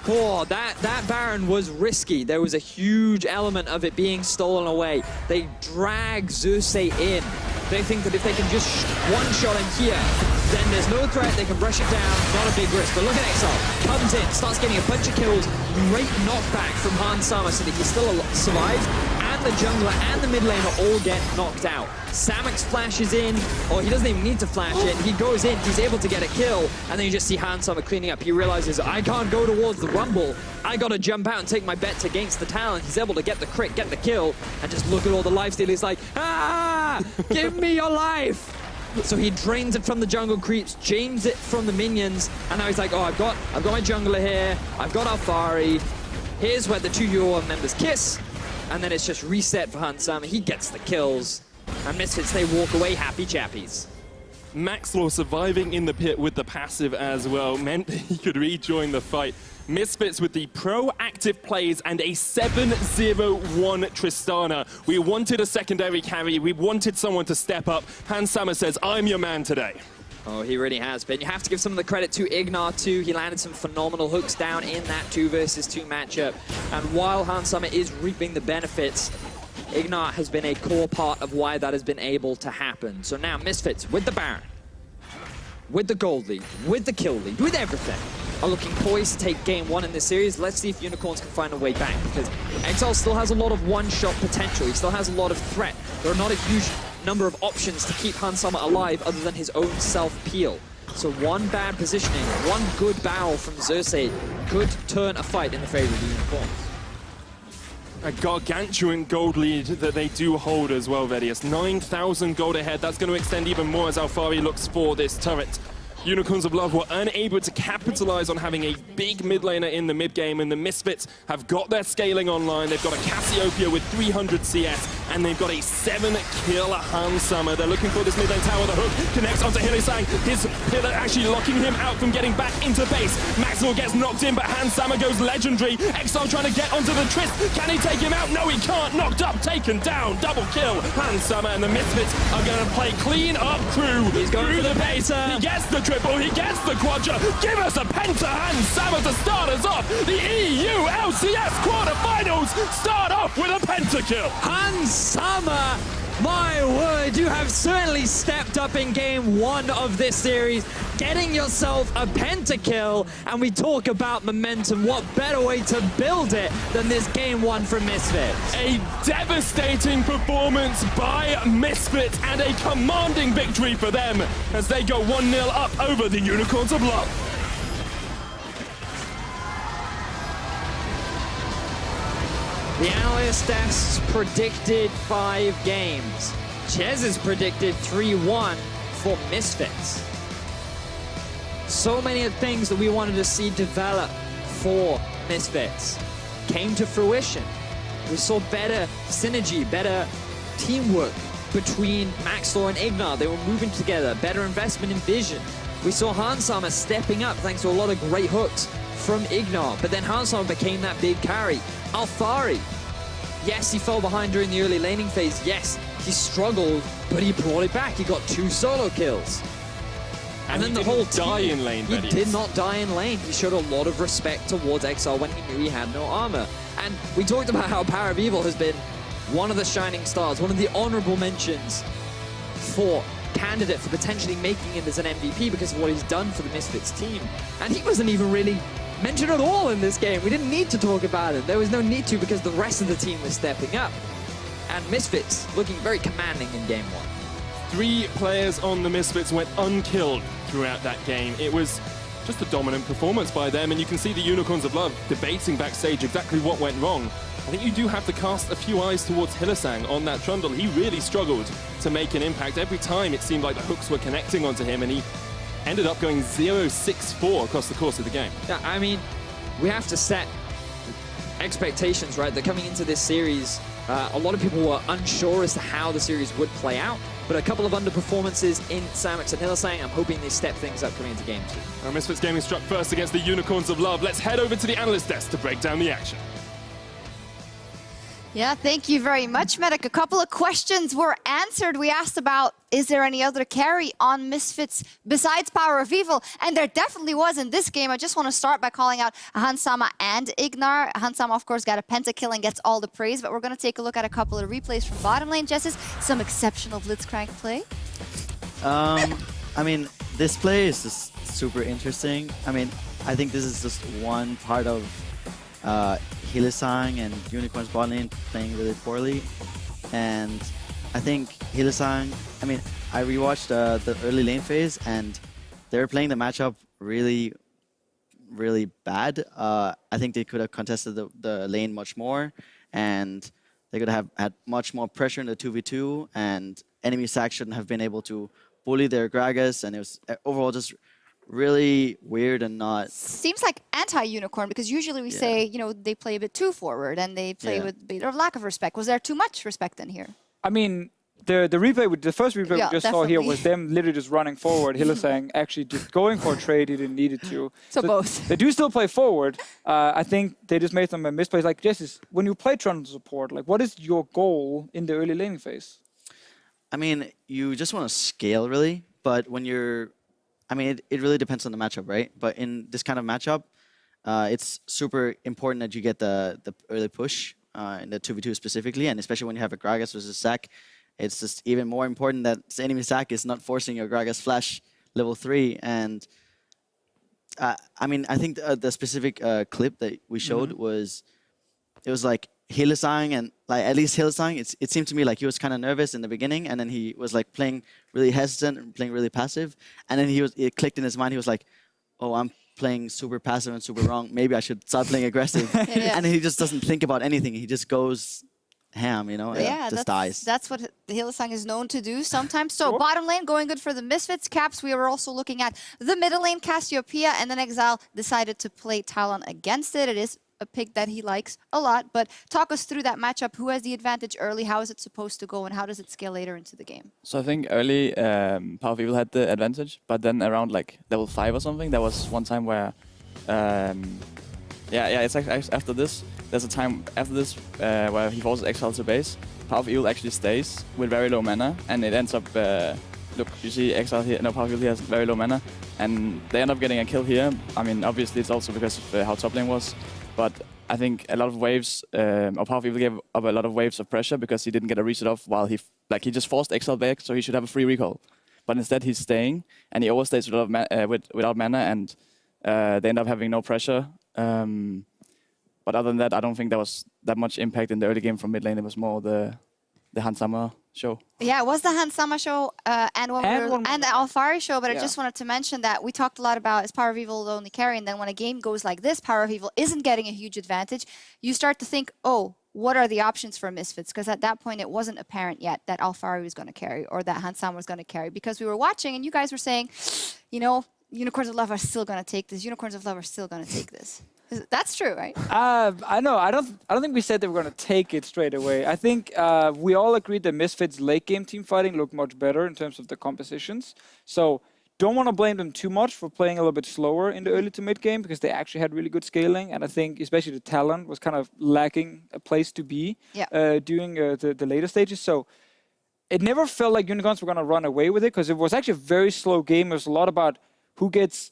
Oh, that Baron was risky. There was a huge element of it being stolen away. They drag Xerxes in. They think that if they can just one-shot him here, then there's no threat, they can brush it down, not a big risk. But look at Exile, comes in, starts getting a bunch of kills, great knockback from Hans Sama so that he still survives, and the jungler and the mid laner all get knocked out. Samux flashes in, or he doesn't even need to flash in, he goes in, he's able to get a kill, and then you just see Hans Sama cleaning up. He realizes, I can't go towards the rumble, I gotta jump out and take my bets against the talent. He's able to get the crit, get the kill, and just look at all the lifesteal. He's like, ah, give me your life. So he drains it from the jungle creeps, james it from the minions, and now he's like, oh, I've got my jungler here, I've got Alfari. Here's where the two UO members kiss, and then it's just reset for Hans Sama. He gets the kills, and Misfits, they walk away happy chappies. Maxlaw surviving in the pit with the passive as well meant that he could rejoin the fight. Misfits with the proactive plays and a 7-0-1 Tristana. We wanted a secondary carry. We wanted someone to step up. Hans Sama says, I'm your man today. Oh, he really has been. You have to give some of the credit to Ignar too. He landed some phenomenal hooks down in that 2 versus 2 matchup. And while Hans Sama is reaping the benefits, Ignar has been a core part of why that has been able to happen. So now Misfits with the Baron, with the gold lead, with the kill lead, with everything, are looking poised to take game 1 in this series. Let's see if Unicorns can find a way back, because Exile still has a lot of one-shot potential. He still has a lot of threat. There are not a huge number of options to keep Hans Sama alive other than his own self-peel. So one bad positioning, one good barrel from Xerxes could turn a fight in the favor of the Unicorns. A gargantuan gold lead that they do hold as well, Vedius. 9,000 gold ahead. That's going to extend even more as Alfari looks for this turret. Unicorns of Love were unable to capitalize on having a big mid laner in the mid game, and the Misfits have got their scaling online. They've got a Cassiopeia with 300 CS, and they've got a 7-kill Hans Sama. They're looking for this mid lane tower. The hook connects onto Hilisang. His pillar actually locking him out from getting back into base. Maxwell gets knocked in, but Hans Sama goes legendary. Exile trying to get onto the Trist. Can he take him out? No, he can't. Knocked up, taken down. Double kill. Hans Sama and the Misfits are going to play clean up crew. He's going through for the base. beta. He gets the triple, he gets the quadra. Give us a penta, Hans Sama to start us off. The EU LCS quarterfinals start off with a pentakill. Hans Sama, my word, you have certainly stepped up in game 1 of this series, getting yourself a pentakill, and we talk about momentum. What better way to build it than this game 1 from Misfits? A devastating performance by Misfits and a commanding victory for them as they go 1-0 up over the Unicorns of Love. The analyst desks predicted 5 games. Ches has predicted 3-1 for Misfits. So many of the things that we wanted to see develop for Misfits came to fruition. We saw better synergy, better teamwork between Maxlaw and Ignar. They were moving together, better investment in vision. We saw Hans Sama stepping up thanks to a lot of great hooks from Ignar, but then Hans Sama became that big carry. Alfari, yes, he fell behind during the early laning phase. Yes, he struggled, but he brought it back. He got 2 solo kills. And then the whole team, die in lane, he did not die in lane. He showed a lot of respect towards Exile when he knew he had no armor. And we talked about how Power of Evil has been one of the shining stars, one of the honorable mentions for candidate for potentially making it as an MVP because of what he's done for the Misfits team. And he wasn't even really mentioned at all in this game. We didn't need to talk about it. There was no need to because the rest of the team was stepping up. And Misfits looking very commanding in game 1. 3 players on the Misfits went unkilled throughout that game. It was just a dominant performance by them, and you can see the Unicorns of Love debating backstage exactly what went wrong. I think you do have to cast a few eyes towards Hilisang on that Trundle. He really struggled to make an impact. Every time it seemed like the hooks were connecting onto him, and he ended up going 0-6-4 across the course of the game. Yeah, I mean, we have to set expectations, right? That coming into this series, a lot of people were unsure as to how the series would play out. but a couple of underperformances in Samux and Hylissang. I'm hoping they step things up coming into game 2. Now, Misfits Gaming struck first against the Unicorns of Love. Let's head over to the analyst desk to break down the action. Yeah, thank you very much, Medic. A couple of questions were answered. We asked about, is there any other carry on Misfits besides Power of Evil? And there definitely was in this game. I just want to start by calling out Hansama and Ignar. Hansama, of course, got a pentakill and gets all the praise, but we're going to take a look at a couple of replays from bottom lane. Jesses, some exceptional Blitzcrank play. I mean, this play is just super interesting. I mean, I think this is just one part of Hylissang and Unicorns bot lane playing really poorly. And I think Hylissang, I mean, I rewatched the early lane phase and they were playing the matchup really, really bad. I think they could have contested the lane much more and they could have had much more pressure in the 2v2 and enemy Sac shouldn't have been able to bully their Gragas, and it was overall just really weird and not... Seems like anti-Unicorn, because usually we say, you know, they play a bit too forward and they play with a bit of lack of respect. Was there too much respect in here? I mean, the replay, the first replay we just saw here was them literally just running forward. Hylissang actually just going for a trade he didn't need it to. So both. They do still play forward. I think they just made some misplays. Like, Jesse, when you play Trundle support, like, what is your goal in the early laning phase? I mean, you just want to scale, really. But when you're... I mean, it really depends on the matchup, right? But in this kind of matchup, it's super important that you get the early push in the 2v2 specifically, and especially when you have a Gragas versus Sac, it's just even more important that the enemy Sac is not forcing your Gragas flash level 3. And I mean, I think the specific clip that we showed was, it was like Hylissang, and like at least Hylissang, it seemed to me like he was kind of nervous in the beginning, and then he was like playing really hesitant and playing really passive, and then it clicked in his mind. He was like, "Oh, I'm playing super passive and super wrong. Maybe I should start playing aggressive." And then he just doesn't think about anything. He just goes ham, you know, and just dies. That's what Hylissang is known to do sometimes. So bottom lane going good for the Misfits. Caps, we were also looking at the middle lane, Cassiopeia, and then Exile decided to play Talon against it. It is a pick that he likes a lot, but talk us through that matchup. Who has the advantage early? How is it supposed to go, and how does it scale later into the game? So I think early Power of Evil had the advantage, but then around like level 5 or something, there was one time where, it's actually after this. There's a time after this where he forces Exile to base. Power of Evil actually stays with very low mana, and it ends up. Look, you see Exile here. No, Power of Evil here has very low mana, and they end up getting a kill here. I mean, obviously it's also because of how top lane was. But I think a lot of waves, or Power of Evil gave up a lot of waves of pressure because he didn't get a reset off while he just forced Exile back, so he should have a free recall. But instead he's staying, and he overstays with a lot of without mana, and they end up having no pressure. But other than that, I don't think there was that much impact in the early game from mid lane. It was more the Hansama show. Yeah, it was the Hansama show and the Alphari show, but I just wanted to mention that we talked a lot about is Power of Evil the only carry, and then when a game goes like this, Power of Evil isn't getting a huge advantage, you start to think, oh, what are the options for Misfits? Because at that point, it wasn't apparent yet that Alphari was going to carry or that Hansama was going to carry, because we were watching and you guys were saying, you know, Unicorns of Love are still going to take this. Unicorns of Love are still going to take this. That's true, right? I know. I don't think we said they were going to take it straight away. I think we all agreed that Misfits' late game team fighting looked much better in terms of the compositions. So don't want to blame them too much for playing a little bit slower in the early to mid game, because they actually had really good scaling. And I think especially the Talon was kind of lacking a place to be during the later stages. So it never felt like Unicorns were going to run away with it, because it was actually a very slow game. It was a lot about who gets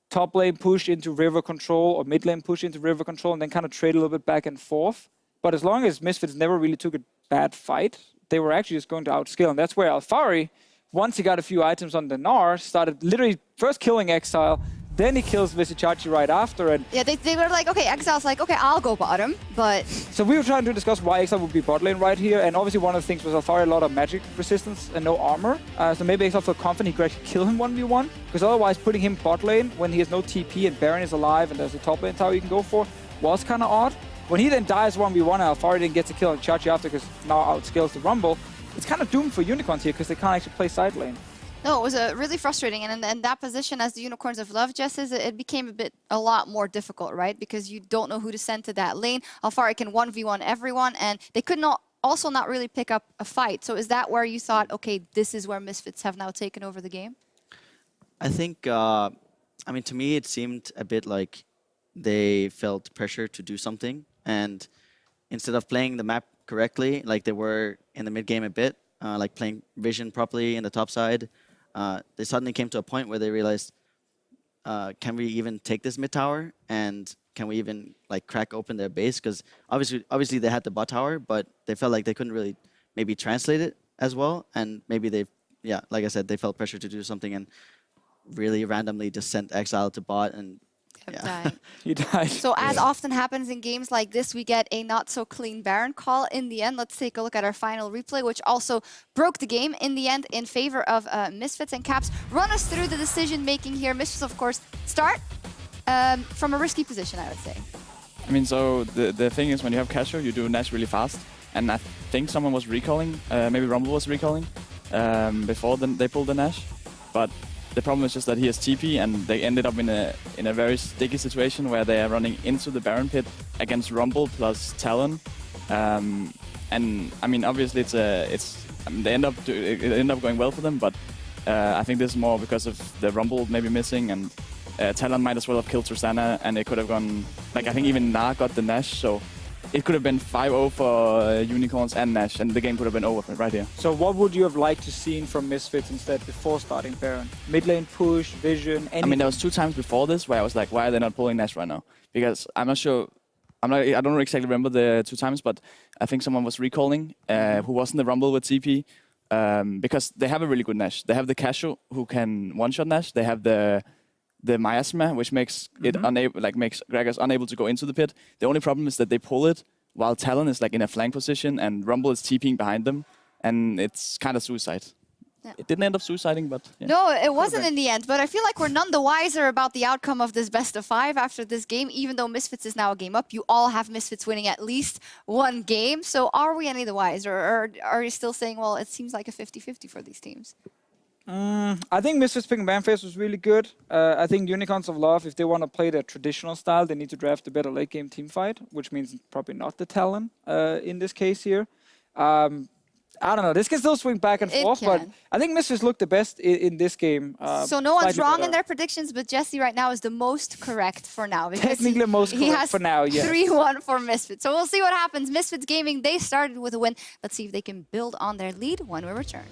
top lane push into river control or mid lane push into river control, and then kind of trade a little bit back and forth. But as long as Misfits never really took a bad fight, they were actually just going to outscale. And that's where Alphari, once he got a few items on the Gnar, started literally first killing Exile, then he kills Visichachi right after. And yeah, they were like, okay, Exile's like, okay, I'll go bottom, but... So we were trying to discuss why Exile would be bot lane right here, and obviously one of the things was Alphari a lot of magic resistance and no armor. So maybe Exile felt confident he could actually kill him 1v1, because otherwise putting him bot lane when he has no TP and Baron is alive and there's a top lane tower you can go for was kind of odd. When he then dies 1v1 and Alphari then gets a kill on Chachi after, because now outscales the Rumble, it's kind of doomed for Unicorns here because they can't actually play side lane. No, it was really frustrating, and in that position as the Unicorns of Love, Jess, it became a lot more difficult, right? Because you don't know who to send to that lane. Alphari can 1v1 everyone, and they could not also not really pick up a fight. So is that where you thought, okay, this is where Misfits have now taken over the game? I think, I mean, to me, it seemed a bit like they felt pressure to do something. And instead of playing the map correctly, like they were in the mid game a bit, like playing vision properly in the top side, they suddenly came to a point where they realized, can we even take this mid tower? And can we even like crack open their base? Because obviously they had the bot tower, but they felt like they couldn't really maybe translate it as well. And maybe they, yeah, like I said, they felt pressure to do something and really randomly just sent Exile to bot and yeah. He died. So as often happens in games like this, we get a not so clean Baron call in the end. Let's take a look at our final replay, which also broke the game in the end in favor of Misfits. And Caps, run us through the decision making here. Misfits, of course, start from a risky position, I would say. I mean, so the thing is, when you have Casio, you do Nash really fast. And I think someone was recalling, maybe Rumble was recalling before they pulled the Nash. But the problem is just that he has TP, and they ended up in a very sticky situation where they are running into the Baron pit against Rumble plus Talon. And I mean, obviously, I mean, it ended up going well for them, but I think this is more because of the Rumble maybe missing, and Talon might as well have killed Tristana, and it could have gone, like I think even Na got the Nash, so it could have been 5-0 for Unicorns and Nash, and the game could have been over right here. So what would you have liked to seen from Misfits instead before starting Baron? Mid lane push, vision, anything? I mean, there was 2 times before this where I was like, why are they not pulling Nash right now? Because I'm not sure, I don't exactly remember the 2 times, but I think someone was recalling who wasn't the Rumble with TP, because they have a really good Nash. They have the Casio who can one-shot Nash. They have the Miasma, which makes it makes Gragas unable to go into the pit. The only problem is that they pull it while Talon is like in a flank position and Rumble is TPing behind them, and it's kind of suicide. Yeah. It didn't end up suiciding, but yeah. No, it wasn't in the end. But I feel like we're none the wiser about the outcome of this best of 5 after this game. Even though Misfits is now a game up, you all have Misfits winning at least 1 game. So are we any the wiser, or are you still saying, well, it seems like a 50-50 for these teams? I think Misfits picking Banface was really good. I think Unicorns of Love, if they want to play their traditional style, they need to draft a better late game team fight, which means probably not the Talon in this case here. I don't know. This can still swing back and forth, but I think Misfits looked the best in this game. So no one's wrong in their predictions, but Jesse right now is the most correct for now. Technically the most correct for now, yes. 3-1 for Misfits. So we'll see what happens. Misfits Gaming, they started with a win. Let's see if they can build on their lead when we return.